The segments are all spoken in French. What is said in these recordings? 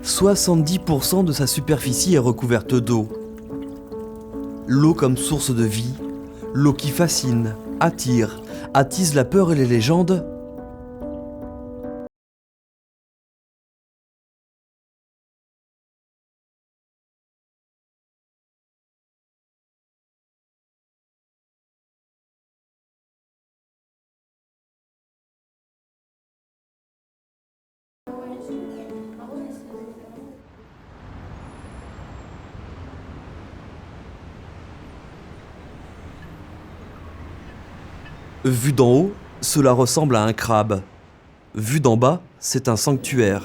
70% de sa superficie est recouverte d'eau. L'eau comme source de vie, l'eau qui fascine, attire, attise la peur et les légendes. Vu d'en haut, cela ressemble à un crabe. Vu d'en bas, c'est un sanctuaire.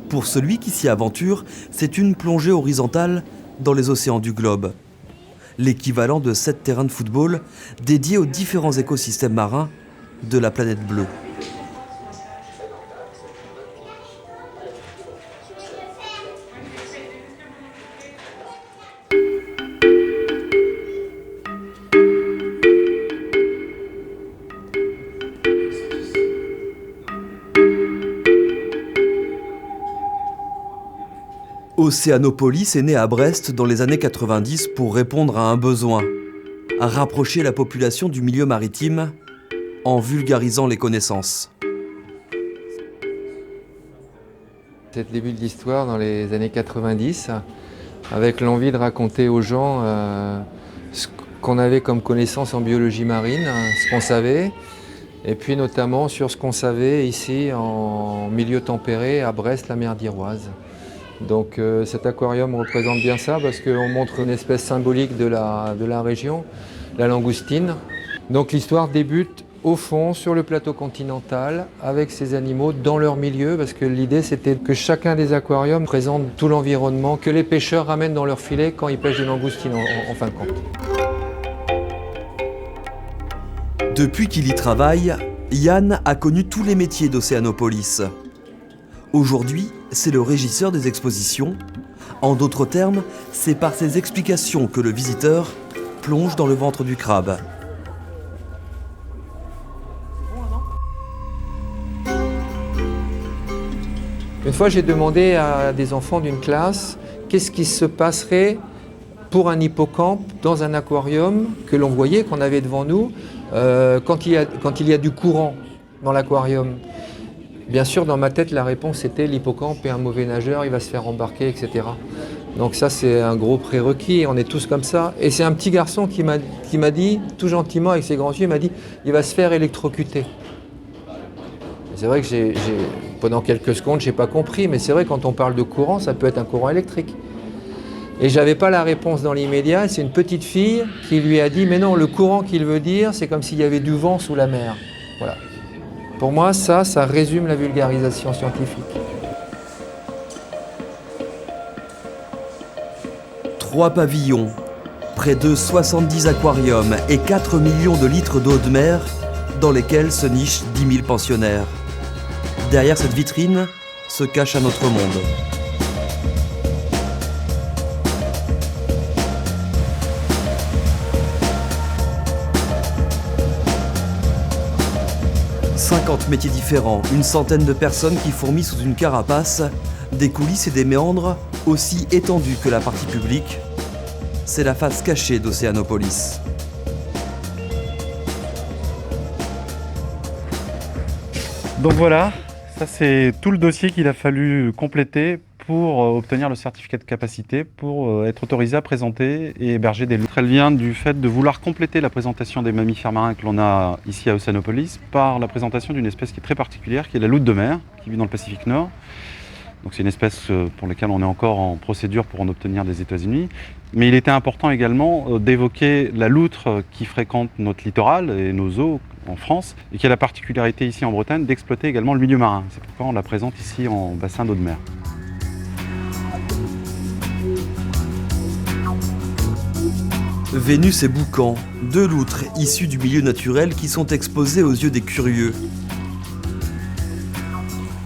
Pour celui qui s'y aventure, c'est une plongée horizontale dans les océans du globe. L'équivalent de 7 terrains de football dédiés aux différents écosystèmes marins de la planète bleue. Océanopolis est né à Brest dans les années 90 pour répondre à un besoin, à rapprocher la population du milieu maritime en vulgarisant les connaissances. C'est le début de l'histoire dans les années 90, avec l'envie de raconter aux gens ce qu'on avait comme connaissances en biologie marine, ce qu'on savait, et puis notamment sur ce qu'on savait ici en milieu tempéré à Brest, la mer d'Iroise. Donc cet aquarium représente bien ça parce qu'on montre une espèce symbolique de la région, la langoustine. Donc l'histoire débute au fond sur le plateau continental avec ces animaux dans leur milieu parce que l'idée c'était que chacun des aquariums présente tout l'environnement que les pêcheurs ramènent dans leur filet quand ils pêchent des langoustines en fin de compte. Depuis qu'il y travaille, Yann a connu tous les métiers d'Océanopolis. Aujourd'hui, c'est le régisseur des expositions. En d'autres termes, c'est par ses explications que le visiteur plonge dans le ventre du crabe. Une fois, j'ai demandé à des enfants d'une classe qu'est-ce qui se passerait pour un hippocampe dans un aquarium que l'on voyait, qu'on avait devant nous, quand il y a du courant dans l'aquarium. Bien sûr, dans ma tête, la réponse était l'hippocampe est un mauvais nageur, il va se faire embarquer, etc. Donc ça, c'est un gros prérequis, on est tous comme ça. Et c'est un petit garçon qui m'a dit, tout gentiment, avec ses grands yeux, il m'a dit « il va se faire électrocuter ». C'est vrai que pendant quelques secondes, je n'ai pas compris, mais c'est vrai, quand on parle de courant, ça peut être un courant électrique. Et je n'avais pas la réponse dans l'immédiat, c'est une petite fille qui lui a dit « mais non, le courant qu'il veut dire, c'est comme s'il y avait du vent sous la mer ». Voilà. Pour moi, ça résume la vulgarisation scientifique. 3 pavillons, près de 70 aquariums et 4 millions de litres d'eau de mer dans lesquels se nichent 10 000 pensionnaires. Derrière cette vitrine se cache un autre monde. « 50 métiers différents, une centaine de personnes qui fourmillent sous une carapace, des coulisses et des méandres aussi étendus que la partie publique. C'est la face cachée d'Océanopolis. » Donc voilà, ça c'est tout le dossier qu'il a fallu compléter pour obtenir le certificat de capacité, pour être autorisé à présenter et héberger des loutres. Elle vient du fait de vouloir compléter la présentation des mammifères marins que l'on a ici à Océanopolis par la présentation d'une espèce qui est très particulière, qui est la loutre de mer, qui vit dans le Pacifique Nord. Donc c'est une espèce pour laquelle on est encore en procédure pour en obtenir des États-Unis. Mais il était important également d'évoquer la loutre qui fréquente notre littoral et nos eaux en France et qui a la particularité ici en Bretagne d'exploiter également le milieu marin. C'est pourquoi on la présente ici en bassin d'eau de mer. Vénus et Boucan, 2 loutres issues du milieu naturel qui sont exposées aux yeux des curieux.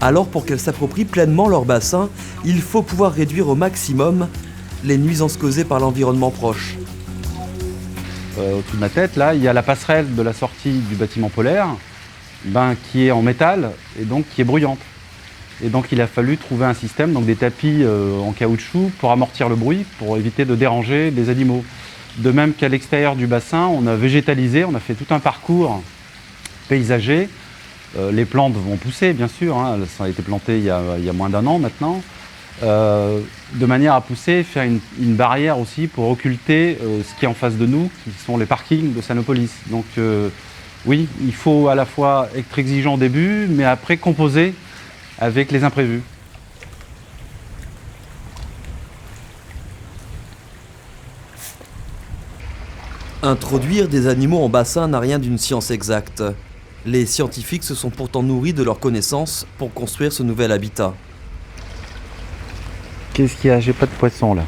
Alors pour qu'elles s'approprient pleinement leur bassin, il faut pouvoir réduire au maximum les nuisances causées par l'environnement proche. Au-dessus de ma tête, là, il y a la passerelle de la sortie du bâtiment polaire, qui est en métal et donc qui est bruyante. Et donc il a fallu trouver un système, donc des tapis en caoutchouc pour amortir le bruit, pour éviter de déranger les animaux. De même qu'à l'extérieur du bassin, on a végétalisé, on a fait tout un parcours paysager. Les plantes vont pousser, bien sûr, hein, ça a été planté il y a moins d'un an maintenant, de manière à pousser et faire une barrière aussi pour occulter ce qui est en face de nous, qui sont les parkings de Sanopolis. Donc oui, il faut à la fois être exigeant au début, mais après composer avec les imprévus. Introduire des animaux en bassin n'a rien d'une science exacte. Les scientifiques se sont pourtant nourris de leurs connaissances pour construire ce nouvel habitat. Qu'est-ce qu'il y a? J'ai pas de poisson là.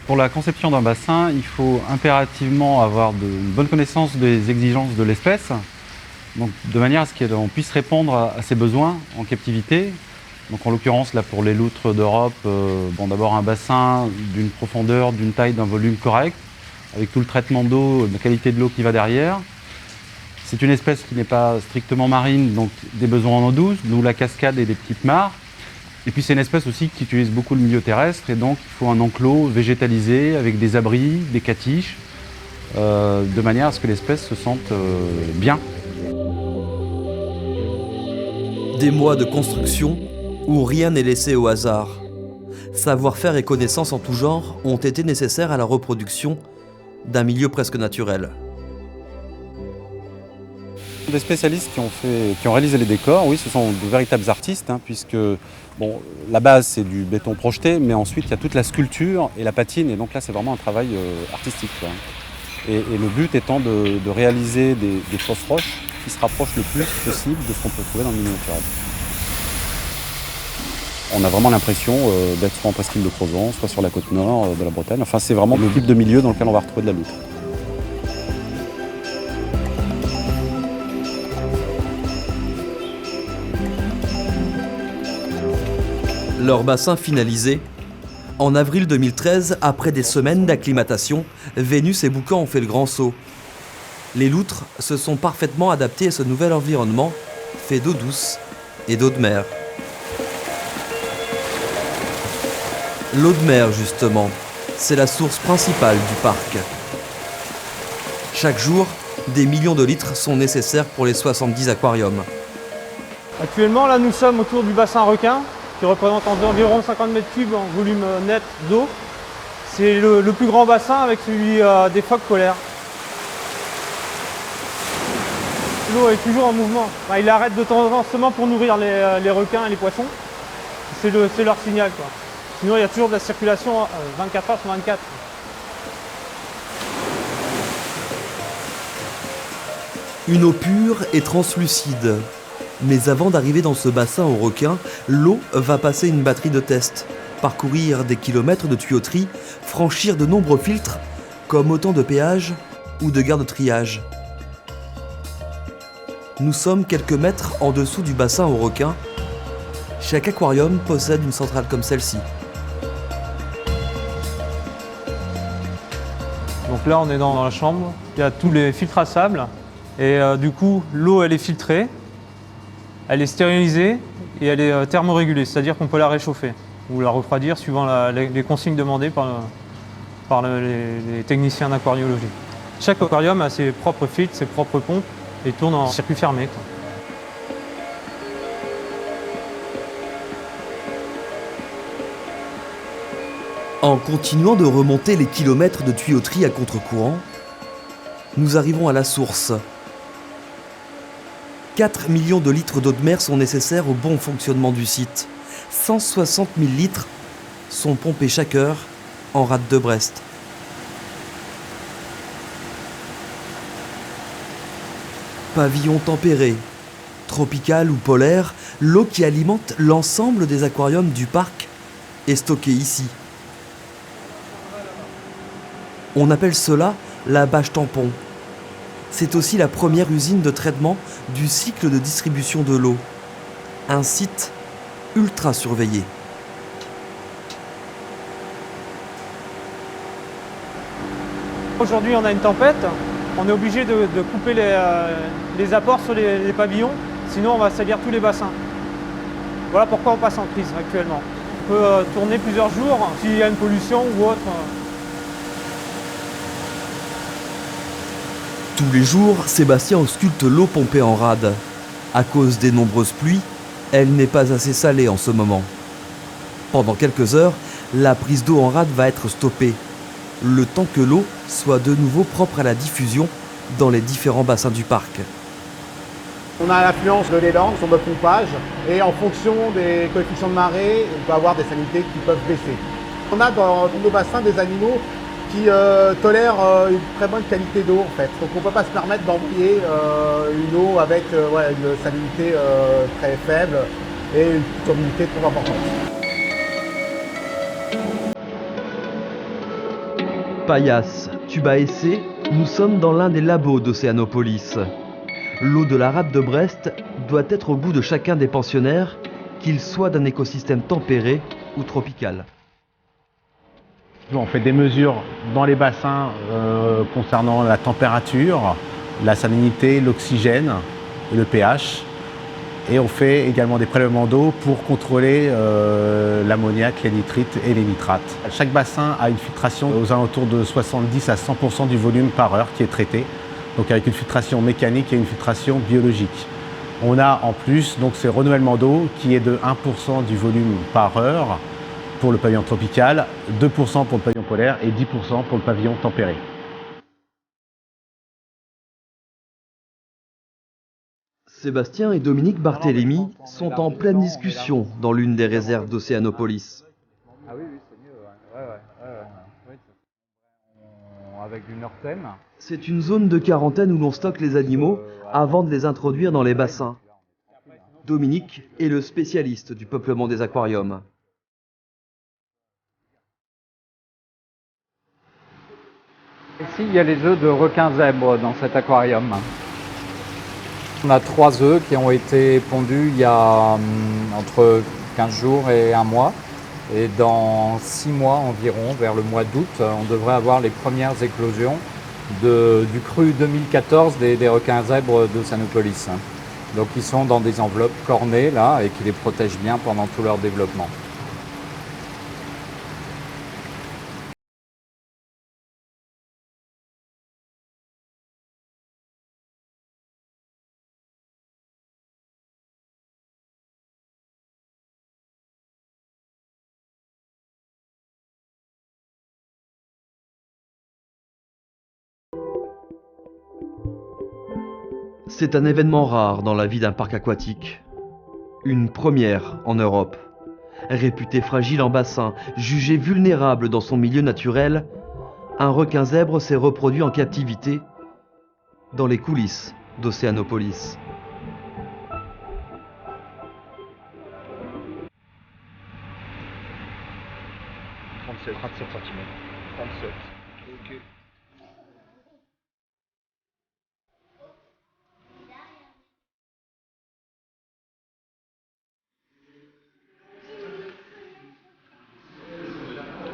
Pour la conception d'un bassin, il faut impérativement avoir une bonne connaissance des exigences de l'espèce, donc de manière à ce qu'on puisse répondre à ses besoins en captivité. Donc en l'occurrence là pour les loutres d'Europe, d'abord un bassin d'une profondeur, d'une taille, d'un volume correct, avec tout le traitement d'eau, la qualité de l'eau qui va derrière. C'est une espèce qui n'est pas strictement marine, donc des besoins en eau douce, d'où la cascade et des petites mares. Et puis c'est une espèce aussi qui utilise beaucoup le milieu terrestre, et donc il faut un enclos végétalisé avec des abris, des catiches, de manière à ce que l'espèce se sente bien. Des mois de construction où rien n'est laissé au hasard. Savoir-faire et connaissances en tout genre ont été nécessaires à la reproduction d'un milieu presque naturel. Des spécialistes qui ont réalisé les décors, oui, ce sont de véritables artistes, hein, puisque la base c'est du béton projeté, mais ensuite il y a toute la sculpture et la patine, et donc là c'est vraiment un travail artistique, quoi. Et le but étant de réaliser des fausses roches qui se rapprochent le plus possible de ce qu'on peut trouver dans le milieu naturel. On a vraiment l'impression d'être soit en presqu'île de Crozon, soit sur la côte nord de la Bretagne. Enfin, c'est vraiment le type de milieu dans lequel on va retrouver de la loutre. Leur bassin finalisé, en avril 2013, après des semaines d'acclimatation, Vénus et Boucan ont fait le grand saut. Les loutres se sont parfaitement adaptées à ce nouvel environnement, fait d'eau douce et d'eau de mer. L'eau de mer, justement, c'est la source principale du parc. Chaque jour, des millions de litres sont nécessaires pour les 70 aquariums. Actuellement, là, nous sommes autour du bassin requin, qui représente environ 50 mètres cubes en volume net d'eau. C'est le plus grand bassin avec celui des phoques polaires. L'eau est toujours en mouvement. Enfin, il arrête de temps en temps seulement pour nourrir les requins et les poissons. C'est leur signal, quoi. Sinon, il y a toujours de la circulation 24 heures sur 24. Une eau pure et translucide. Mais avant d'arriver dans ce bassin aux requins, l'eau va passer une batterie de tests, parcourir des kilomètres de tuyauterie, franchir de nombreux filtres, comme autant de péages ou de gares de triage. Nous sommes quelques mètres en dessous du bassin aux requins. Chaque aquarium possède une centrale comme celle-ci. Donc là, on est dans la chambre. Il y a tous les filtres à sable. Et du coup, l'eau, elle est filtrée, elle est stérilisée et elle est thermorégulée. C'est-à-dire qu'on peut la réchauffer ou la refroidir suivant les consignes demandées par les techniciens d'aquariologie. Chaque aquarium a ses propres filtres, ses propres pompes et tourne en circuit fermé, quoi. En continuant de remonter les kilomètres de tuyauterie à contre-courant, nous arrivons à la source. 4 millions de litres d'eau de mer sont nécessaires au bon fonctionnement du site. 160 000 litres sont pompés chaque heure en rade de Brest. Pavillon tempéré, tropical ou polaire, l'eau qui alimente l'ensemble des aquariums du parc est stockée ici. On appelle cela la bâche tampon. C'est aussi la première usine de traitement du cycle de distribution de l'eau. Un site ultra surveillé. Aujourd'hui, on a une tempête. On est obligé de couper les apports sur les pavillons Sinon, on va salir tous les bassins. Voilà pourquoi on passe en crise actuellement. On peut tourner plusieurs jours s'il y a une pollution ou autre. Tous les jours, Sébastien ausculte l'eau pompée en rade. À cause des nombreuses pluies, elle n'est pas assez salée en ce moment. Pendant quelques heures, la prise d'eau en rade va être stoppée, le temps que l'eau soit de nouveau propre à la diffusion dans les différents bassins du parc. On a l'affluence de l'élan sur notre pompage et en fonction des coefficients de marée, on peut avoir des salinités qui peuvent baisser. On a dans nos bassins des animaux qui tolèrent une très bonne qualité d'eau en fait. Donc on ne peut pas se permettre d'envoyer une eau avec une salinité très faible et une turbidité trop importante. Paillasse, Tubaessé, nous sommes dans l'un des labos d'Océanopolis. L'eau de la rade de Brest doit être au goût de chacun des pensionnaires, qu'il soit d'un écosystème tempéré ou tropical. On fait des mesures dans les bassins concernant la température, la salinité, l'oxygène, le pH. Et on fait également des prélèvements d'eau pour contrôler l'ammoniac, les nitrites et les nitrates. Chaque bassin a une filtration aux alentours de 70 à 100% du volume par heure qui est traité. Donc avec une filtration mécanique et une filtration biologique. On a en plus donc ces renouvellements d'eau qui est de 1% du volume par heure pour le pavillon tropical, 2% pour le pavillon polaire et 10% pour le pavillon tempéré. Sébastien et Dominique Barthélémy sont en pleine discussion dans l'une des réserves d'Océanopolis. Ah oui, c'est mieux, ouais. Avec du Norten. C'est une zone de quarantaine où l'on stocke les animaux avant de les introduire dans les bassins. Dominique est le spécialiste du peuplement des aquariums. Ici, il y a les œufs de requin-zèbre dans cet aquarium. On a 3 œufs qui ont été pondus il y a entre 15 jours et 1 mois. Et dans 6 mois environ, vers le mois d'août, on devrait avoir les premières éclosions du cru 2014 des requins-zèbres d'Océanopolis. Donc ils sont dans des enveloppes cornées là et qui les protègent bien pendant tout leur développement. C'est un événement rare dans la vie d'un parc aquatique. Une première en Europe. Réputé fragile en bassin, jugé vulnérable dans son milieu naturel, un requin-zèbre s'est reproduit en captivité dans les coulisses d'Océanopolis. « 37 cm. 37. Ok. »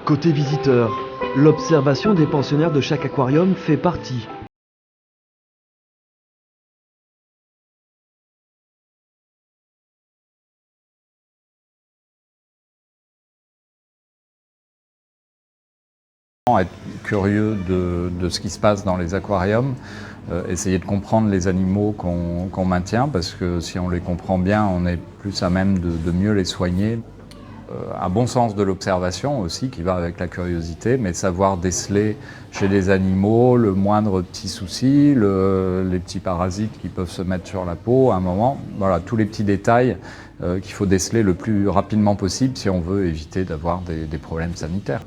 Côté visiteur, l'observation des pensionnaires de chaque aquarium fait partie Être curieux de ce qui se passe dans les aquariums, essayer de comprendre les animaux qu'on maintient, parce que si on les comprend bien, on est plus à même de mieux les soigner. Un bon sens de l'observation aussi, qui va avec la curiosité, mais savoir déceler chez les animaux le moindre petit souci, les petits parasites qui peuvent se mettre sur la peau à un moment. Voilà, tous les petits détails qu'il faut déceler le plus rapidement possible si on veut éviter d'avoir des problèmes sanitaires.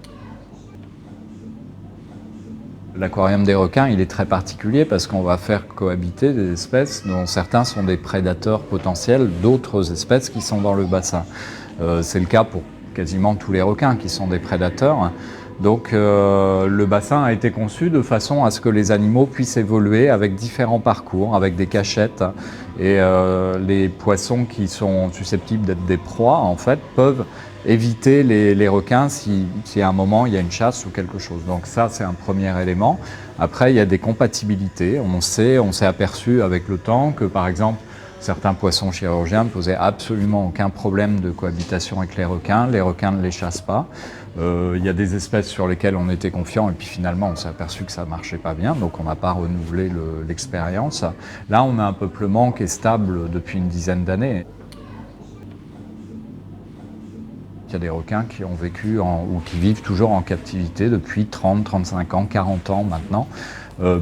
L'aquarium des requins, il est très particulier parce qu'on va faire cohabiter des espèces dont certains sont des prédateurs potentiels d'autres espèces qui sont dans le bassin. C'est le cas pour quasiment tous les requins qui sont des prédateurs. Donc le bassin a été conçu de façon à ce que les animaux puissent évoluer avec différents parcours, avec des cachettes. Et les poissons qui sont susceptibles d'être des proies, en fait, peuvent éviter les requins si à un moment il y a une chasse ou quelque chose. Donc ça, c'est un premier élément. Après, il y a des compatibilités. On s'est aperçu avec le temps que, par exemple, Certains poissons chirurgiens ne posaient absolument aucun problème de cohabitation avec les requins ne les chassent pas. Il y a des espèces sur lesquelles on était confiant et puis finalement on s'est aperçu que ça ne marchait pas bien, donc on n'a pas renouvelé l'expérience. Là on a un peuplement qui est stable depuis une dizaine d'années. Il y a des requins qui ont vécu ou qui vivent toujours en captivité depuis 30, 35 ans, 40 ans maintenant.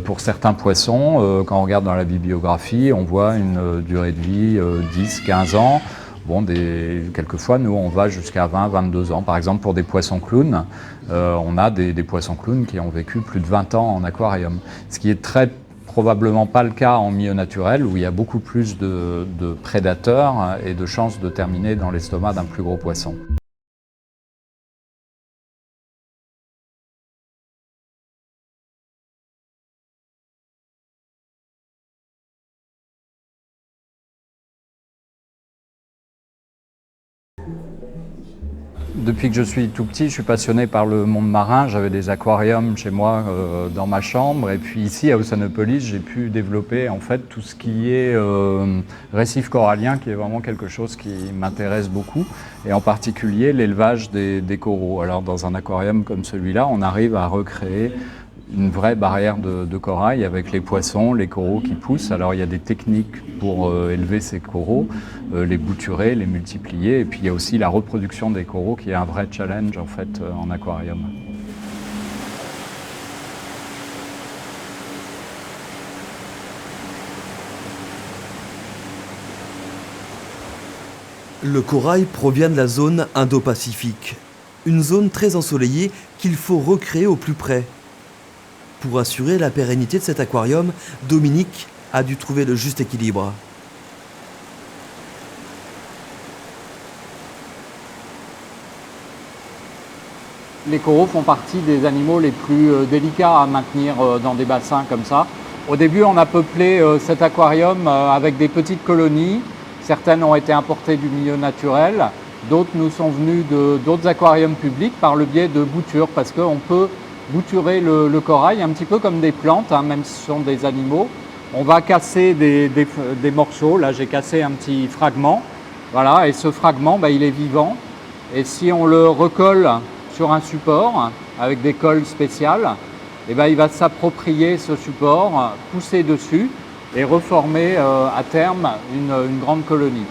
Pour certains poissons, quand on regarde dans la bibliographie, on voit une durée de vie 10, 15 ans. Bon, quelquefois, nous, on va jusqu'à 20, 22 ans. Par exemple, pour des poissons clowns, on a des poissons clowns qui ont vécu plus de 20 ans en aquarium. Ce qui est très probablement pas le cas en milieu naturel, où il y a beaucoup plus de prédateurs et de chances de terminer dans l'estomac d'un plus gros poisson. Depuis que je suis tout petit, je suis passionné par le monde marin. J'avais des aquariums chez moi dans ma chambre. Et puis ici, à Oceanopolis, j'ai pu développer en fait tout ce qui est récif corallien, qui est vraiment quelque chose qui m'intéresse beaucoup. Et en particulier l'élevage des coraux. Alors dans un aquarium comme celui-là, on arrive à recréer une vraie barrière de corail avec les poissons, les coraux qui poussent. Alors il y a des techniques pour élever ces coraux, les bouturer, les multiplier. Et puis il y a aussi la reproduction des coraux qui est un vrai challenge en fait en aquarium. Le corail provient de la zone Indo-Pacifique, une zone très ensoleillée qu'il faut recréer au plus près. Pour assurer la pérennité de cet aquarium, Dominique a dû trouver le juste équilibre. Les coraux font partie des animaux les plus délicats à maintenir dans des bassins comme ça. Au début, on a peuplé cet aquarium avec des petites colonies. Certaines ont été importées du milieu naturel, d'autres nous sont venues d'autres aquariums publics par le biais de boutures, parce qu'on peut bouturer le corail un petit peu comme des plantes, hein, même si ce sont des animaux. On va casser des morceaux. Là, j'ai cassé un petit fragment. Voilà, et ce fragment, il est vivant. Et si on le recolle sur un support avec des colles spéciales, il va s'approprier ce support, pousser dessus et reformer à terme une grande colonie.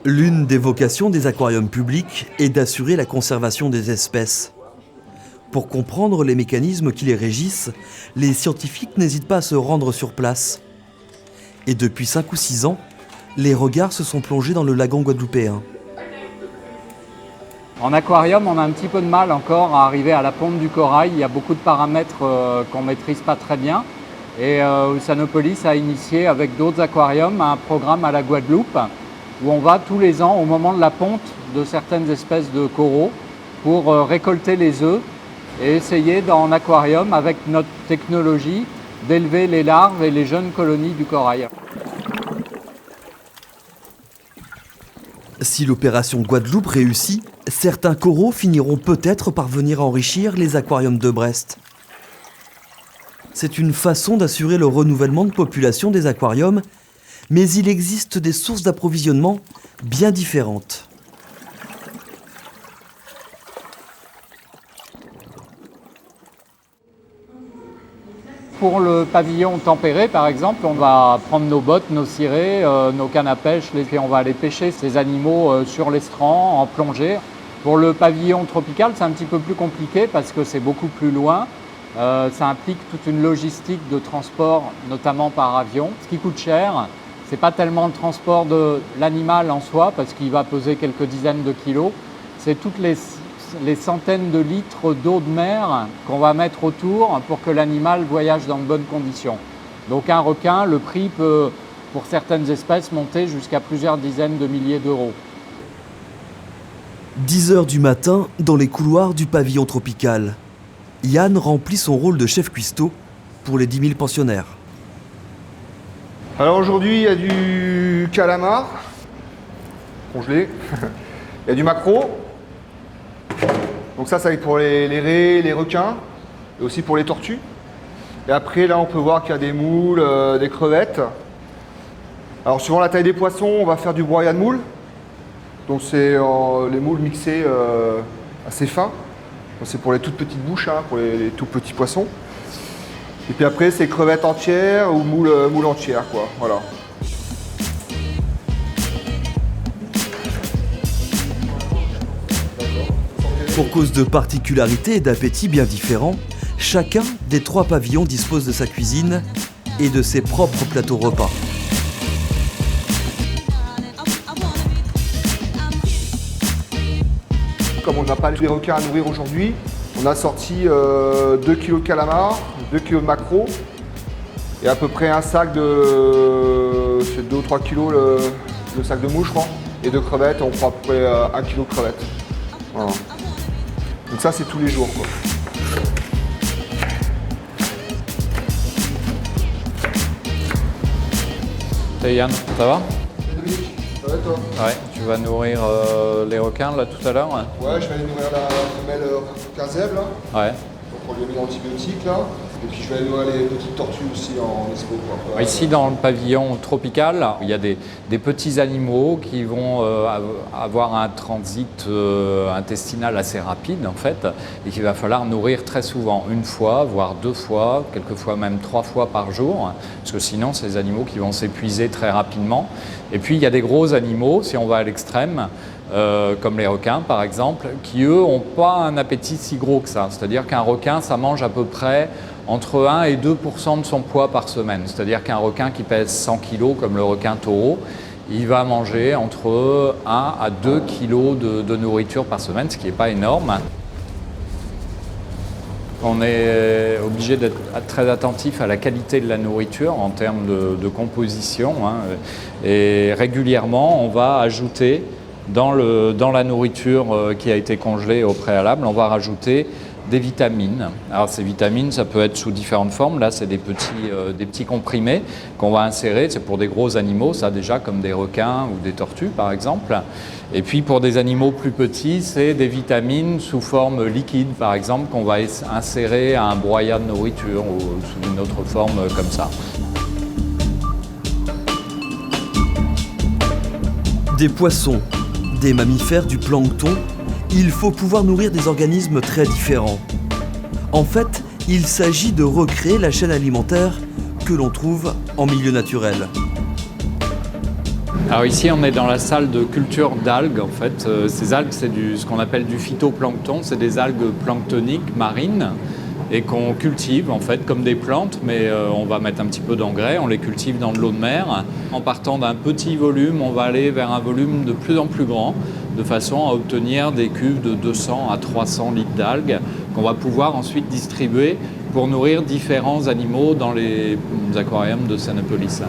L'une des vocations des aquariums publics est d'assurer la conservation des espèces. Pour comprendre les mécanismes qui les régissent, les scientifiques n'hésitent pas à se rendre sur place. Et depuis 5 ou 6 ans, les regards se sont plongés dans le lagon guadeloupéen. En aquarium, on a un petit peu de mal encore à arriver à la ponte du corail. Il y a beaucoup de paramètres qu'on ne maîtrise pas très bien. Et Oceanopolis a initié avec d'autres aquariums un programme à la Guadeloupe où on va tous les ans au moment de la ponte de certaines espèces de coraux pour récolter les œufs et essayer en aquarium, avec notre technologie, d'élever les larves et les jeunes colonies du corail. Si l'opération Guadeloupe réussit, certains coraux finiront peut-être par venir enrichir les aquariums de Brest. C'est une façon d'assurer le renouvellement de population des aquariums, mais il existe des sources d'approvisionnement bien différentes. Pour le pavillon tempéré, par exemple, on va prendre nos bottes, nos cirés, nos cannes à pêche, et puis on va aller pêcher ces animaux sur l'estran, en plongée. Pour le pavillon tropical, c'est un petit peu plus compliqué parce que c'est beaucoup plus loin. Ça implique toute une logistique de transport, notamment par avion. Ce qui coûte cher, ce n'est pas tellement le transport de l'animal en soi, parce qu'il va peser quelques dizaines de kilos, c'est toutes les centaines de litres d'eau de mer qu'on va mettre autour pour que l'animal voyage dans de bonnes conditions. Donc un requin, le prix peut, pour certaines espèces, monter jusqu'à plusieurs dizaines de milliers d'euros. 10 heures du matin, dans les couloirs du pavillon tropical. Yann remplit son rôle de chef cuistot pour les 10 000 pensionnaires. Alors aujourd'hui, il y a du calamar, congelé, il y a du maquereau. Donc ça va être pour les raies, les requins, et aussi pour les tortues. Et après, là, on peut voir qu'il y a des moules, des crevettes. Alors suivant la taille des poissons, on va faire du broyat de moules. Donc c'est les moules mixés assez fins. C'est pour les toutes petites bouches, hein, pour les tout petits poissons. Et puis après c'est crevettes entières ou moules entières, quoi. Voilà. Pour cause de particularités et d'appétits bien différents, chacun des 3 pavillons dispose de sa cuisine et de ses propres plateaux repas. Comme on n'a pas les requins à nourrir aujourd'hui, on a sorti 2 kg de calamars, 2 kg de maquereaux et à peu près un sac de... c'est 2 ou 3 kg le sac de moules, je crois. Et de crevettes, on prend à peu près 1 kg de crevettes. Voilà. Donc ça, c'est tous les jours, quoi. Salut Yann, ça va? Dominique, ça va toi? Ouais, tu vas nourrir les requins là tout à l'heure? Ouais, je vais aller nourrir la femelle requin zèbre là. Ouais. Donc on lui a mis l'antibiotique là. Et puis je vais aller nourrir les petites tortues aussi en espo, quoi. Ici dans le pavillon tropical, il y a des petits animaux qui vont avoir un transit intestinal assez rapide en fait et qu'il va falloir nourrir très souvent, 1 fois, voire 2 fois, quelquefois même 3 fois par jour, parce que sinon c'est des animaux qui vont s'épuiser très rapidement. Et puis il y a des gros animaux, si on va à l'extrême, comme les requins par exemple, qui eux n'ont pas un appétit si gros que ça. C'est-à-dire qu'un requin, ça mange à peu près entre 1 et 2% de son poids par semaine. C'est-à-dire qu'un requin qui pèse 100 kg, comme le requin taureau, il va manger entre 1 à 2 kg de nourriture par semaine, ce qui n'est pas énorme. On est obligé d'être très attentif à la qualité de la nourriture en termes de composition. Hein. Et régulièrement, on va ajouter dans la nourriture qui a été congelée au préalable, on va rajouter des vitamines. Alors ces vitamines, ça peut être sous différentes formes. Là, c'est des petits comprimés qu'on va insérer. C'est pour des gros animaux, ça déjà, comme des requins ou des tortues, par exemple. Et puis pour des animaux plus petits, c'est des vitamines sous forme liquide, par exemple, qu'on va insérer à un broyat de nourriture ou sous une autre forme comme ça. Des poissons, des mammifères, du plancton, il faut pouvoir nourrir des organismes très différents. En fait, il s'agit de recréer la chaîne alimentaire que l'on trouve en milieu naturel. Alors ici, on est dans la salle de culture d'algues. En fait, ces algues, c'est ce qu'on appelle du phytoplancton. C'est des algues planctoniques marines et qu'on cultive en fait comme des plantes, mais on va mettre un petit peu d'engrais. On les cultive dans de l'eau de mer. En partant d'un petit volume, on va aller vers un volume de plus en plus grand, de façon à obtenir des cuves de 200 à 300 litres d'algues qu'on va pouvoir ensuite distribuer pour nourrir différents animaux dans les aquariums de Sénépolis.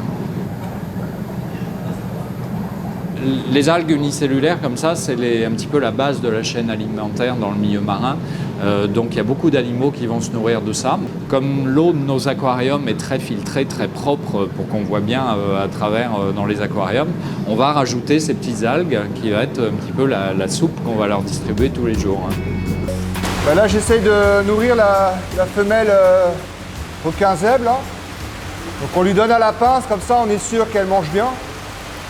Les algues unicellulaires comme ça, c'est un petit peu la base de la chaîne alimentaire dans le milieu marin. Donc il y a beaucoup d'animaux qui vont se nourrir de ça. Comme l'eau de nos aquariums est très filtrée, très propre pour qu'on voit bien à travers dans les aquariums, on va rajouter ces petites algues qui va être un petit peu la soupe qu'on va leur distribuer tous les jours. Bah là j'essaye de nourrir la femelle requin zèbre là. Donc on lui donne à la pince, comme ça on est sûr qu'elle mange bien.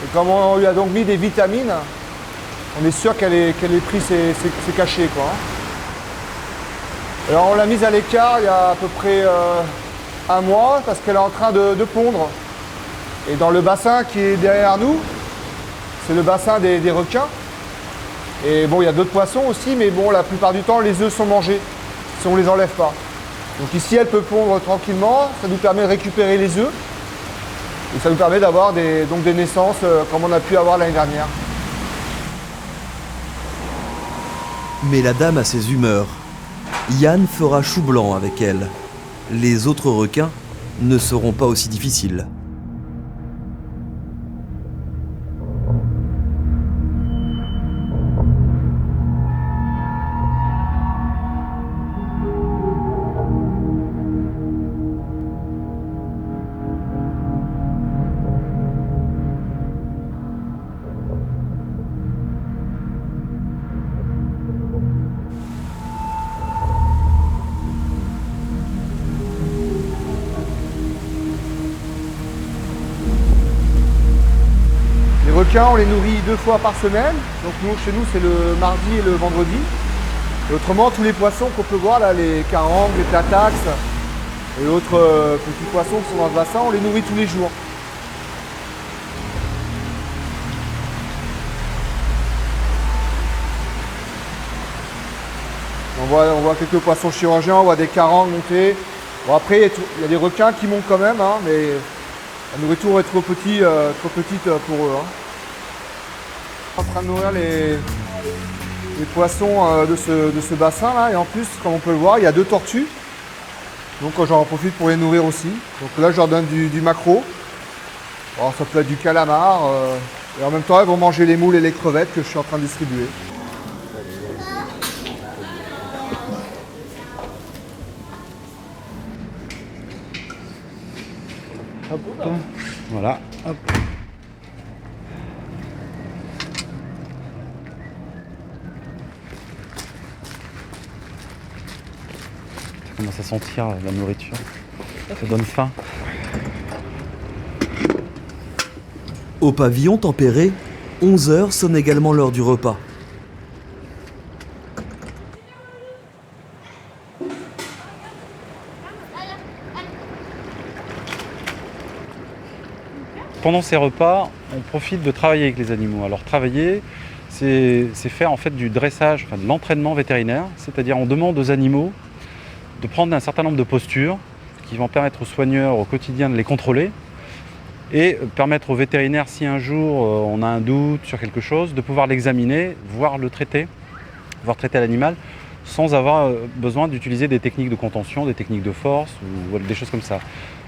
Et comme on lui a donc mis des vitamines, on est sûr qu'elle ait pris ses cachets, quoi. Alors on l'a mise à l'écart il y a à peu près 1 mois parce qu'elle est en train de pondre. Et dans le bassin qui est derrière nous, c'est le bassin des requins. Et bon, il y a d'autres poissons aussi, mais bon, la plupart du temps, les œufs sont mangés si on ne les enlève pas. Donc ici, elle peut pondre tranquillement, ça nous permet de récupérer les œufs. Et ça nous permet d'avoir des naissances comme on a pu avoir l'année dernière. Mais la dame a ses humeurs. Yann fera chou blanc avec elle. Les autres requins ne seront pas aussi difficiles. requins, on les nourrit 2 fois par semaine. Donc chez nous, c'est le mardi et le vendredi. Et autrement, tous les poissons qu'on peut voir, là, les carangues, les platax et autres petits poissons qui sont dans le bassin, on les nourrit tous les jours. On voit quelques poissons chirurgiens, on voit des carangues monter. Bon, après, il y a des requins qui montent quand même, hein, mais la nourriture est trop petite pour eux. Hein. On est en train de nourrir les poissons de ce bassin là, et en plus, comme on peut le voir, il y a 2 tortues. Donc j'en profite pour les nourrir aussi. Donc là, je leur donne du maquereau. Alors, ça peut être du calamar. Et en même temps, elles vont manger les moules et les crevettes que je suis en train de distribuer. Hop, voilà, hop. Ça commence à sentir la nourriture. Ça donne faim. Au pavillon tempéré, 11 h sonne également l'heure du repas. Pendant ces repas, on profite de travailler avec les animaux. Alors travailler, c'est faire en fait du dressage, enfin de l'entraînement vétérinaire, c'est-à-dire on demande aux animaux de prendre un certain nombre de postures qui vont permettre aux soigneurs au quotidien de les contrôler et permettre aux vétérinaires, si un jour on a un doute sur quelque chose, de pouvoir l'examiner, voire le traiter, voire traiter l'animal sans avoir besoin d'utiliser des techniques de contention, des techniques de force ou des choses comme ça.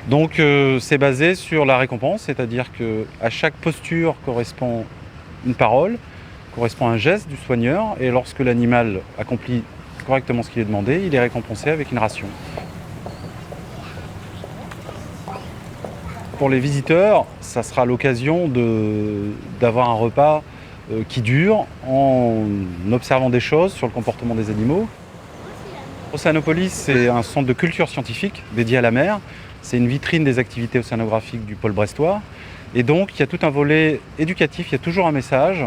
Donc c'est basé sur la récompense, c'est-à-dire qu'à chaque posture correspond une parole, correspond un geste du soigneur, et lorsque l'animal accomplit correctement ce qu'il est demandé, il est récompensé avec une ration. Pour les visiteurs, ça sera l'occasion d'avoir un repas qui dure en observant des choses sur le comportement des animaux. Océanopolis, c'est un centre de culture scientifique dédié à la mer. C'est une vitrine des activités océanographiques du pôle brestois. Et donc, il y a tout un volet éducatif, il y a toujours un message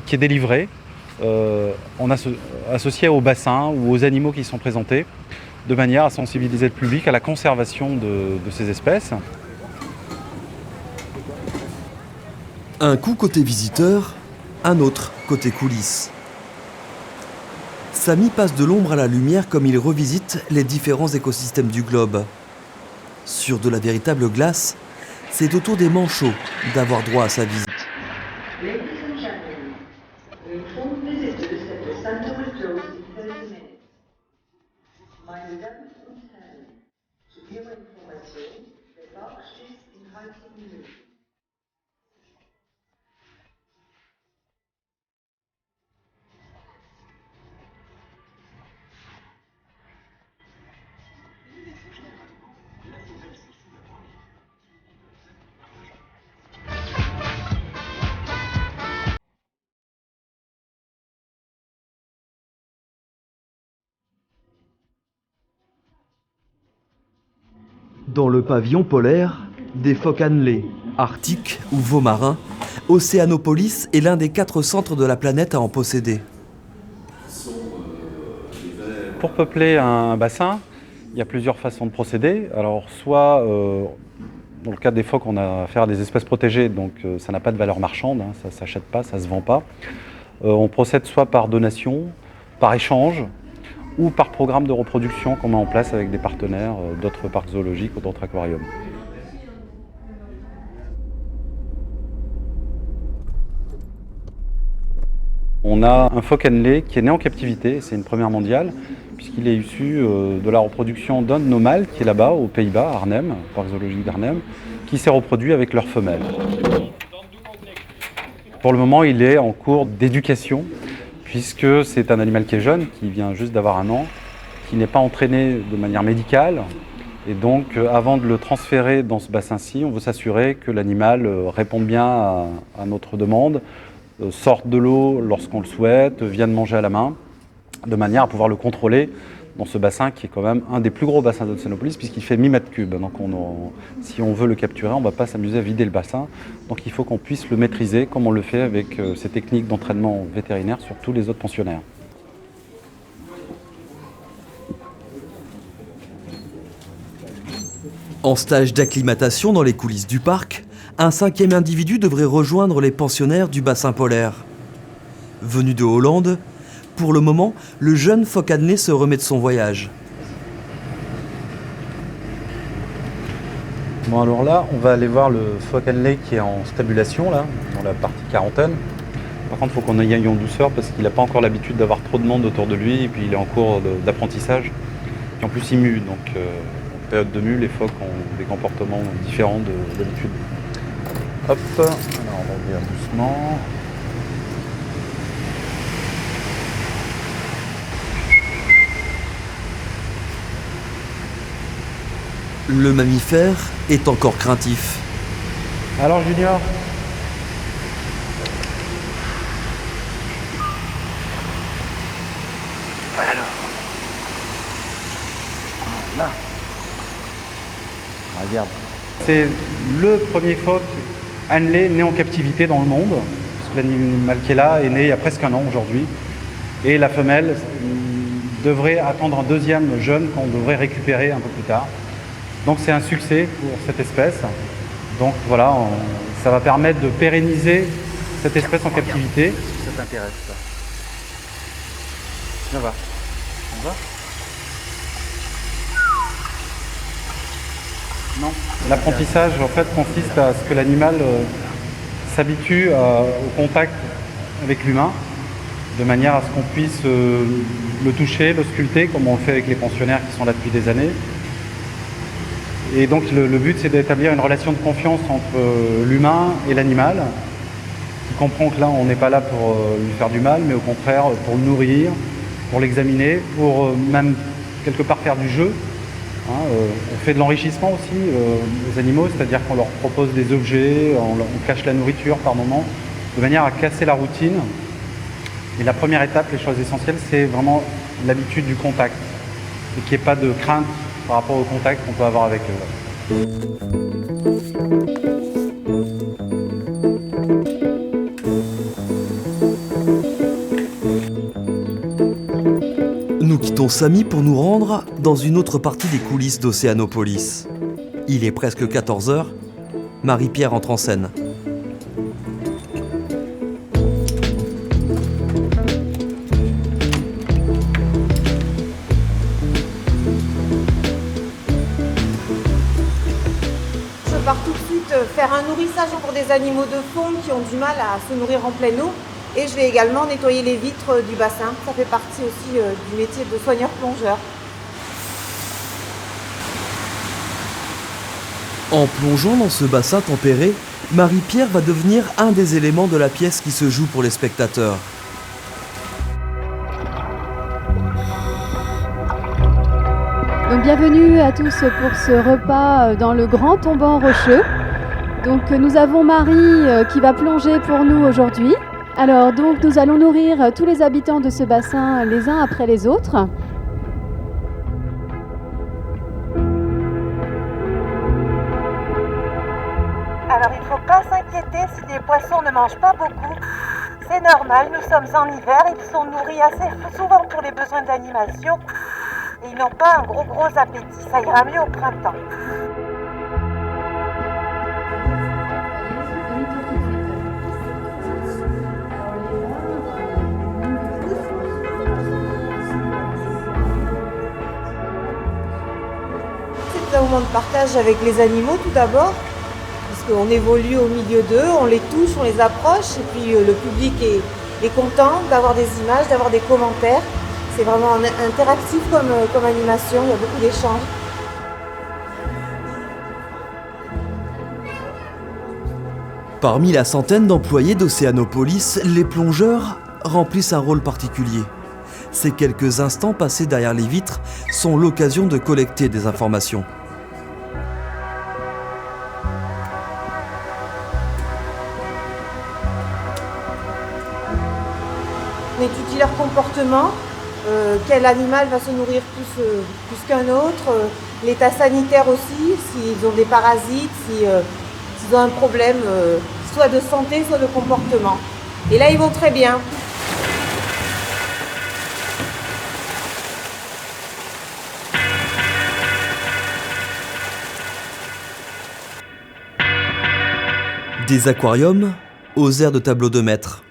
qui est délivré, associé au bassin ou aux animaux qui sont présentés, de manière à sensibiliser le public à la conservation de ces espèces. Un coup côté visiteur, un autre côté coulisses. Samy passe de l'ombre à la lumière comme il revisite les différents écosystèmes du globe. Sur de la véritable glace, c'est au tour des manchots d'avoir droit à sa visite. Dans le pavillon polaire, des phoques annelés, arctiques ou veaux-marins, Océanopolis est l'un des 4 centres de la planète à en posséder. Pour peupler un bassin, il y a plusieurs façons de procéder. Alors soit, dans le cas des phoques, on a affaire à des espèces protégées, donc ça n'a pas de valeur marchande, hein, ça ne s'achète pas, ça ne se vend pas. On procède soit par donation, par échange, ou par programme de reproduction qu'on met en place avec des partenaires d'autres parcs zoologiques ou d'autres aquariums. On a un phoque annelé qui est né en captivité, c'est une première mondiale, puisqu'il est issu de la reproduction d'un de nos mâles qui est là-bas, aux Pays-Bas, à Arnhem, parc zoologique d'Arnhem, qui s'est reproduit avec leur femelle. Pour le moment, il est en cours d'éducation, puisque c'est un animal qui est jeune, qui vient juste d'avoir 1 an, qui n'est pas entraîné de manière médicale. Et donc, avant de le transférer dans ce bassin-ci, on veut s'assurer que l'animal réponde bien à notre demande, sorte de l'eau lorsqu'on le souhaite, vienne manger à la main, de manière à pouvoir le contrôler dans ce bassin qui est quand même un des plus gros bassins d'Océanopolis puisqu'il fait 1000 mètres cubes. Donc si on veut le capturer, on ne va pas s'amuser à vider le bassin. Donc il faut qu'on puisse le maîtriser comme on le fait avec ces techniques d'entraînement vétérinaire sur tous les autres pensionnaires. En stage d'acclimatation dans les coulisses du parc, un 5e individu devrait rejoindre les pensionnaires du bassin polaire. Venu de Hollande, pour le moment, le jeune phoque annelé se remet de son voyage. Bon alors là, on va aller voir le phoque annelé qui est en stabulation, là, dans la partie quarantaine. Par contre, il faut qu'on y aille en douceur parce qu'il n'a pas encore l'habitude d'avoir trop de monde autour de lui et puis il est en cours d'apprentissage. Et en plus, il mue, donc en période de mue, les phoques ont des comportements différents d'habitude. Hop, alors on va doucement. Le mammifère est encore craintif. Alors Junior, Là. Regarde. c'est le premier phoque annelé né en captivité dans le monde. Parce que l'animal qui est là est né il y a presque un an aujourd'hui. Et la femelle devrait attendre un deuxième jeune qu'on devrait récupérer un peu plus tard. Donc c'est un succès pour cette espèce. Donc voilà, ça va permettre de pérenniser cette espèce en captivité. Ça t'intéresse, ça. Viens voir. On va. Non. L'apprentissage en fait consiste à ce que l'animal s'habitue au contact avec l'humain, de manière à ce qu'on puisse le toucher, le sculpter, comme on le fait avec les pensionnaires qui sont là depuis des années. Et donc le but c'est d'établir une relation de confiance entre l'humain et l'animal, qui comprend que là on n'est pas là pour lui faire du mal, mais au contraire pour le nourrir, pour l'examiner, pour même quelque part faire du jeu. On fait de l'enrichissement aussi aux animaux, c'est-à-dire qu'on leur propose des objets, on cache la nourriture par moment, de manière à casser la routine. Et la première étape, les choses essentielles, c'est vraiment l'habitude du contact, et qu'il n'y ait pas de crainte par rapport au contact qu'on peut avoir avec eux. Nous quittons Samy pour nous rendre dans une autre partie des coulisses d'Océanopolis. Il est presque 14 h. Marie-Pierre entre en scène. Je pars tout de suite faire un nourrissage pour des animaux de fond qui ont du mal à se nourrir en pleine eau. Et je vais également nettoyer les vitres du bassin. Ça fait partie aussi du métier de soigneur-plongeur. En plongeant dans ce bassin tempéré, Marie-Pierre va devenir un des éléments de la pièce qui se joue pour les spectateurs. Donc bienvenue à tous pour ce repas dans le Grand Tombant Rocheux. Donc nous avons Marie qui va plonger pour nous aujourd'hui. Alors donc nous allons nourrir tous les habitants de ce bassin les uns après les autres. Alors il ne faut pas s'inquiéter si les poissons ne mangent pas beaucoup. C'est normal, nous sommes en hiver, ils sont nourris assez souvent pour les besoins d'animation. Et ils n'ont pas un gros appétit, ça ira mieux au printemps. C'est un moment de partage avec les animaux tout d'abord, parce qu'on évolue au milieu d'eux, on les touche, on les approche, et puis le public est content d'avoir des images, d'avoir des commentaires. C'est vraiment interactif comme animation, il y a beaucoup d'échanges. Parmi la centaine d'employés d'Océanopolis, les plongeurs remplissent un rôle particulier. Ces quelques instants passés derrière les vitres sont l'occasion de collecter des informations. On étudie leur comportement, quel animal va se nourrir plus qu'un autre, l'état sanitaire aussi, s'ils ont des parasites, s'ils ont un problème soit de santé, soit de comportement. Et là, ils vont très bien. Des aquariums aux airs de tableaux de maître.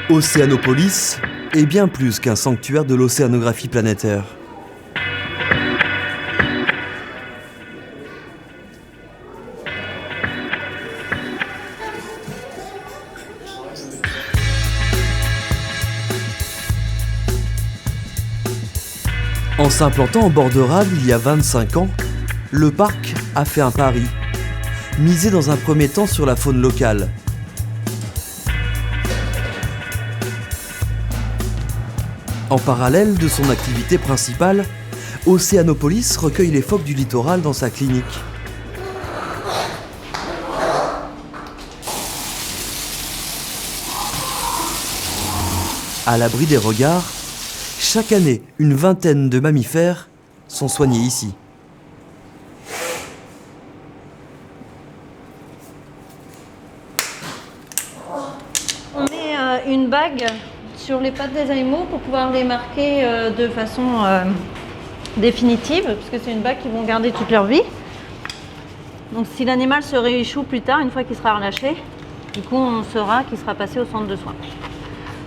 Océanopolis est bien plus qu'un sanctuaire de l'océanographie planétaire. En s'implantant en bord de rade il y a 25 ans, le parc a fait un pari. Miser dans un premier temps sur la faune locale. En parallèle de son activité principale, Océanopolis recueille les phoques du littoral dans sa clinique. À l'abri des regards, chaque année, une vingtaine de mammifères sont soignés ici. On met une bague sur les pattes des animaux pour pouvoir les marquer de façon définitive, parce que c'est une bague qu'ils vont garder toute leur vie. Donc si l'animal se rééchoue plus tard, une fois qu'il sera relâché, du coup on saura qu'il sera passé au centre de soins.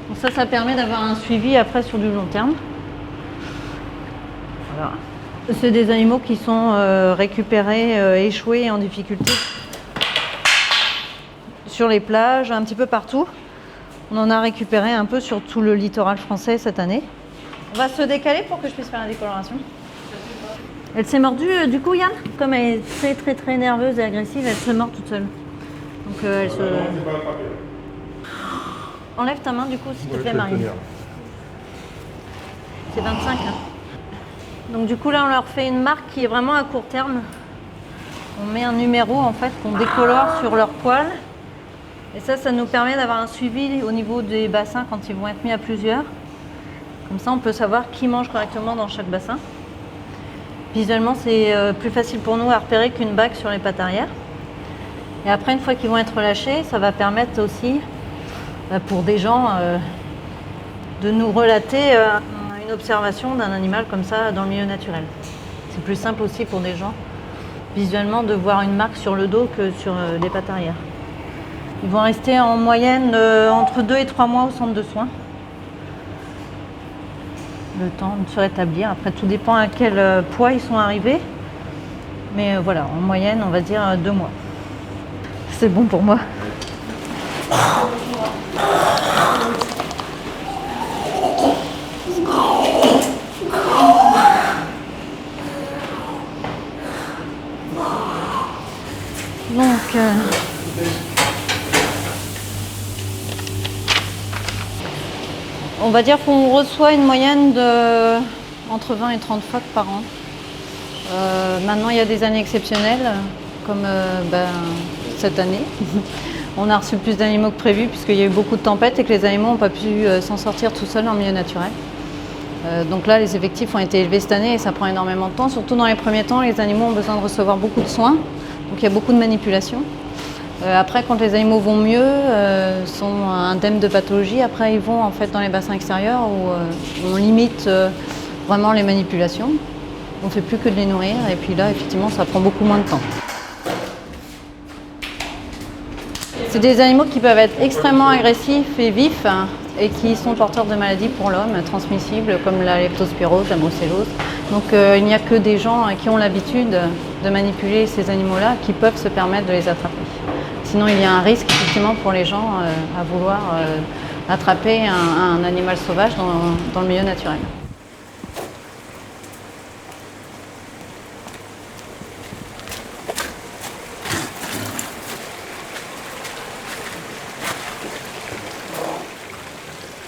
Donc ça permet d'avoir un suivi après sur du long terme. Voilà. C'est des animaux qui sont récupérés, échoués en difficulté sur les plages, un petit peu partout. On en a récupéré un peu sur tout le littoral français cette année. On va se décaler pour que je puisse faire la décoloration. Elle s'est mordue du coup, Yann? Comme elle est très nerveuse et agressive, elle se mord toute seule. Donc elle se... Enlève ta main du coup s'il te plaît, Marie. C'est 25. Hein. Donc du coup là on leur fait une marque qui est vraiment à court terme. On met un numéro en fait qu'on décolore sur leur poil. Et ça nous permet d'avoir un suivi au niveau des bassins quand ils vont être mis à plusieurs. Comme ça on peut savoir qui mange correctement dans chaque bassin. Visuellement c'est plus facile pour nous à repérer qu'une bague sur les pattes arrière. Et après une fois qu'ils vont être relâchés, ça va permettre aussi pour des gens de nous relater une observation d'un animal comme ça dans le milieu naturel. C'est plus simple aussi pour des gens visuellement de voir une marque sur le dos que sur les pattes arrière. Ils vont rester en moyenne entre 2 et 3 mois au centre de soins. Le temps de se rétablir. Après tout dépend à quel poids ils sont arrivés. Mais voilà, en moyenne on va dire 2 mois. C'est bon pour moi. Donc, on va dire qu'on reçoit une moyenne de entre 20 et 30 phoques par an. Maintenant, il y a des années exceptionnelles, comme cette année. On a reçu plus d'animaux que prévu puisqu'il y a eu beaucoup de tempêtes et que les animaux n'ont pas pu s'en sortir tout seuls en milieu naturel. Donc là, les effectifs ont été élevés cette année et ça prend énormément de temps. Surtout dans les premiers temps, les animaux ont besoin de recevoir beaucoup de soins. Donc il y a beaucoup de manipulations. Après, quand les animaux vont mieux, sont indemnes de pathologie, après ils vont en fait dans les bassins extérieurs où on limite vraiment les manipulations. On ne fait plus que de les nourrir et puis là, effectivement, ça prend beaucoup moins de temps. C'est des animaux qui peuvent être extrêmement agressifs et vifs et qui sont porteurs de maladies pour l'homme, transmissibles comme la leptospirose, la brucellose. Donc il n'y a que des gens qui ont l'habitude de manipuler ces animaux-là qui peuvent se permettre de les attraper. Sinon il y a un risque effectivement pour les gens à vouloir attraper un animal sauvage dans le milieu naturel.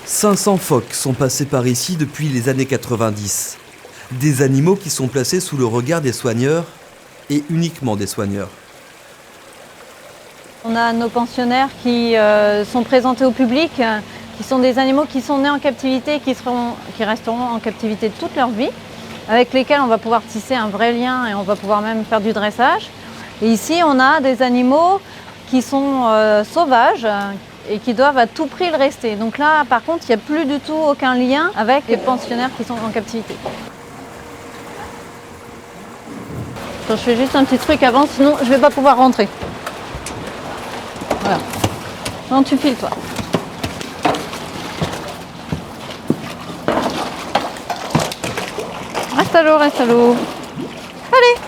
« 500 phoques sont passés par ici depuis les années 90. Des animaux qui sont placés sous le regard des soigneurs et uniquement des soigneurs. On a nos pensionnaires qui sont présentés au public, qui sont des animaux qui sont nés en captivité et qui resteront en captivité toute leur vie, avec lesquels on va pouvoir tisser un vrai lien et on va pouvoir même faire du dressage. Et ici, on a des animaux qui sont sauvages et qui doivent à tout prix le rester. Donc là, par contre, il n'y a plus du tout aucun lien avec les pensionnaires qui sont en captivité. Je fais juste un petit truc avant, sinon je ne vais pas pouvoir rentrer. Voilà. Non, tu files, toi. Reste à l'eau, reste à l'eau. Allez!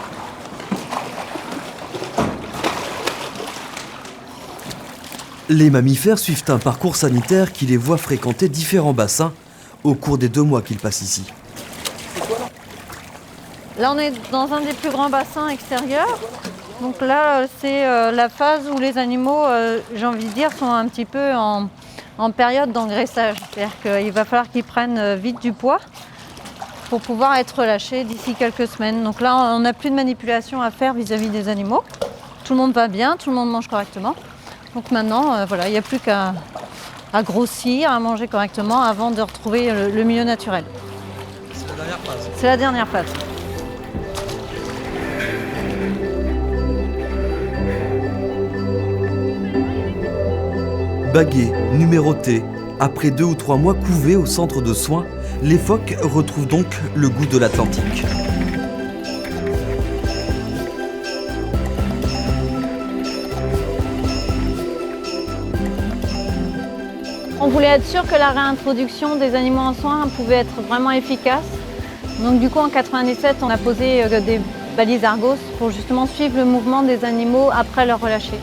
Les mammifères suivent un parcours sanitaire qui les voit fréquenter différents bassins au cours des 2 mois qu'ils passent ici. Là, on est dans un des plus grands bassins extérieurs. Donc là, c'est la phase où les animaux, j'ai envie de dire, sont un petit peu en période d'engraissage. C'est-à-dire qu'il va falloir qu'ils prennent vite du poids pour pouvoir être relâchés d'ici quelques semaines. Donc là, on n'a plus de manipulation à faire vis-à-vis des animaux. Tout le monde va bien, tout le monde mange correctement. Donc maintenant, voilà, il n'y a plus qu'à grossir, à manger correctement avant de retrouver le milieu naturel. C'est la dernière phase. C'est la dernière phase. Bagués, numérotés, après 2 ou 3 mois couvés au centre de soins, les phoques retrouvent donc le goût de l'Atlantique. On voulait être sûr que la réintroduction des animaux en soins pouvait être vraiment efficace. Donc du coup, en 1997, on a posé des balises Argos pour justement suivre le mouvement des animaux après leur relâcher.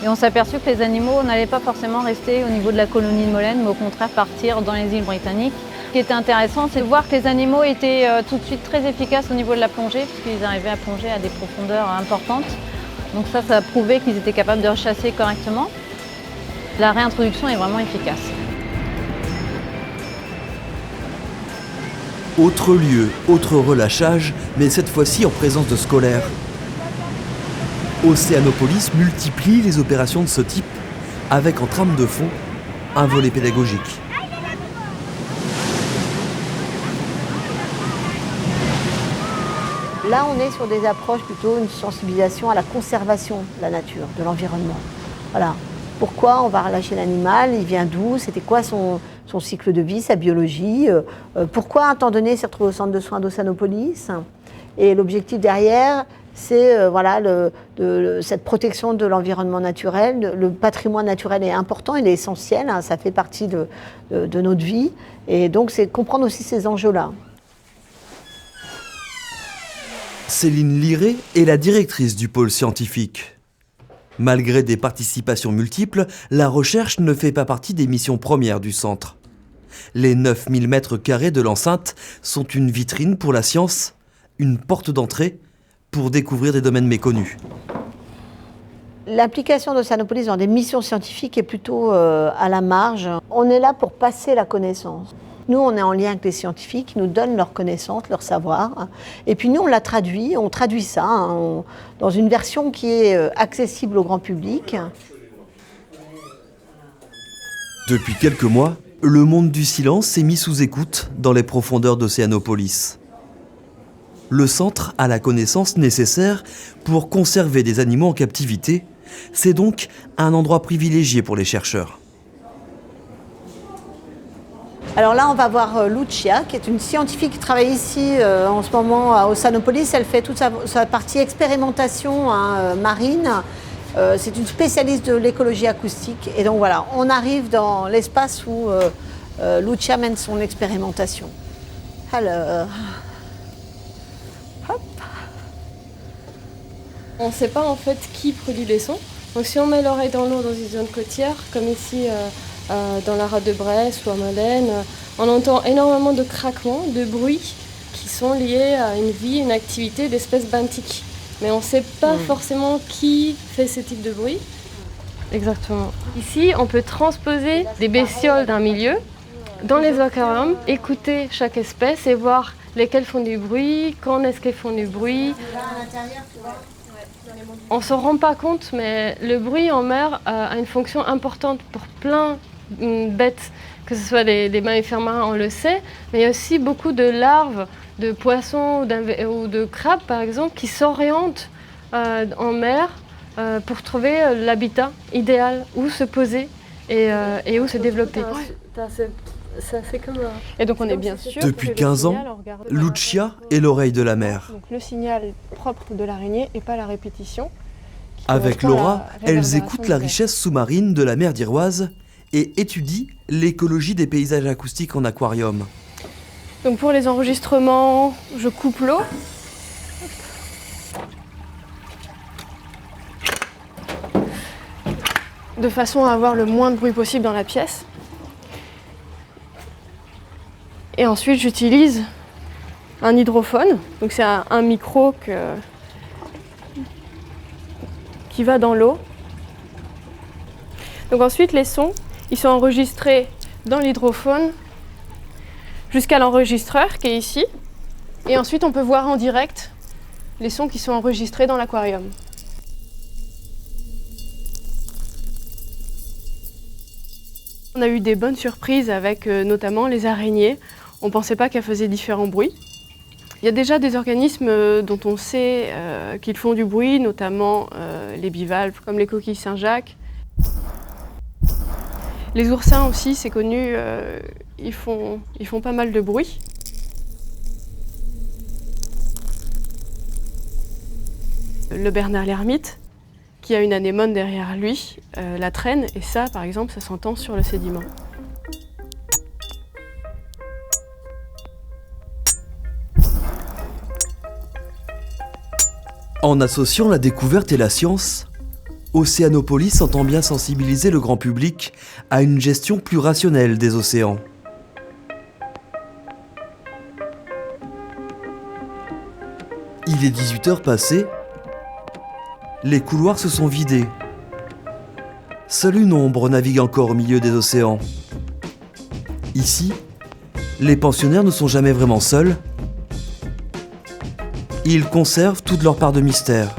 Et on s'est aperçu que les animaux n'allaient pas forcément rester au niveau de la colonie de Molène, mais au contraire partir dans les îles britanniques. Ce qui était intéressant, c'est de voir que les animaux étaient tout de suite très efficaces au niveau de la plongée, puisqu'ils arrivaient à plonger à des profondeurs importantes. Donc ça a prouvé qu'ils étaient capables de rechasser correctement. La réintroduction est vraiment efficace. Autre lieu, autre relâchage, mais cette fois-ci en présence de scolaires. Océanopolis multiplie les opérations de ce type, avec en trame de fond un volet pédagogique. Là, on est sur des approches plutôt une sensibilisation à la conservation de la nature, de l'environnement. Voilà. Pourquoi on va relâcher l'animal? Il vient d'où? C'était quoi son cycle de vie, sa biologie? Pourquoi, à un temps donné, s'est retrouvé au centre de soins d'Océanopolis? Et l'objectif derrière, c'est voilà, cette protection de l'environnement naturel. Le patrimoine naturel est important, il est essentiel, hein, ça fait partie de notre vie. Et donc, c'est comprendre aussi ces enjeux-là. Céline Liré est la directrice du pôle scientifique. Malgré des participations multiples, la recherche ne fait pas partie des missions premières du centre. Les 9000 mètres carrés de l'enceinte sont une vitrine pour la science, une porte d'entrée pour découvrir des domaines méconnus. L'application d'Océanopolis dans des missions scientifiques est plutôt à la marge. On est là pour passer la connaissance. Nous, on est en lien avec les scientifiques, ils nous donnent leur connaissance, leur savoir. Et puis nous, on traduit ça dans une version qui est accessible au grand public. Depuis quelques mois, le monde du silence s'est mis sous écoute dans les profondeurs d'Océanopolis. Le centre a la connaissance nécessaire pour conserver des animaux en captivité. C'est donc un endroit privilégié pour les chercheurs. Alors là, on va voir Lucia, qui est une scientifique qui travaille ici en ce moment à Océanopolis. Elle fait toute sa partie expérimentation marine. C'est une spécialiste de l'écologie acoustique. Et donc voilà, on arrive dans l'espace où Lucia mène son expérimentation. Alors, hop. On ne sait pas en fait qui produit les sons. Donc si on met l'oreille dans l'eau dans une zone côtière, comme ici dans la rade de Brest ou à Molène, on entend énormément de craquements, de bruits qui sont liés à une vie, une activité d'espèces benthiques. Mais on ne sait pas forcément qui fait ce type de bruit. Exactement. Ici, on peut transposer des bestioles d'un milieu dans les aquariums, écouter chaque espèce et voir lesquelles font du bruit, quand est-ce qu'elles font du bruit. Là, à l'intérieur, tu vois. On ne s'en rend pas compte, mais le bruit en mer a une fonction importante pour plein de bêtes, que ce soit des mammifères marins, on le sait, mais il y a aussi beaucoup de larves de poissons ou de crabes, par exemple, qui s'orientent en mer pour trouver l'habitat idéal, où se poser et où se développer. Et donc on est bien sûr. Depuis 15 ans, Lucia est l'oreille de la mer. Donc le signal propre de l'araignée et pas la répétition. Avec Laura, elles écoutent la richesse sous-marine de la mer d'Iroise et étudient l'écologie des paysages acoustiques en aquarium. Donc pour les enregistrements, je coupe l'eau. De façon à avoir le moins de bruit possible dans la pièce. Et ensuite j'utilise un hydrophone. Donc c'est un micro qui va dans l'eau. Donc ensuite les sons, ils sont enregistrés dans l'hydrophone jusqu'à l'enregistreur qui est ici. Et ensuite on peut voir en direct les sons qui sont enregistrés dans l'aquarium. On a eu des bonnes surprises avec notamment les araignées. On ne pensait pas qu'elles faisaient différents bruits. Il y a déjà des organismes dont on sait qu'ils font du bruit, notamment les bivalves, comme les coquilles Saint-Jacques. Les oursins aussi, c'est connu, ils font pas mal de bruit. Le Bernard l'ermite, qui a une anémone derrière lui, la traîne, et ça, par exemple, ça s'entend sur le sédiment. En associant la découverte et la science, Océanopolis entend bien sensibiliser le grand public à une gestion plus rationnelle des océans. Il est 18h passées, les couloirs se sont vidés. Seule une ombre navigue encore au milieu des océans. Ici, les pensionnaires ne sont jamais vraiment seuls. Ils conservent toute leur part de mystère.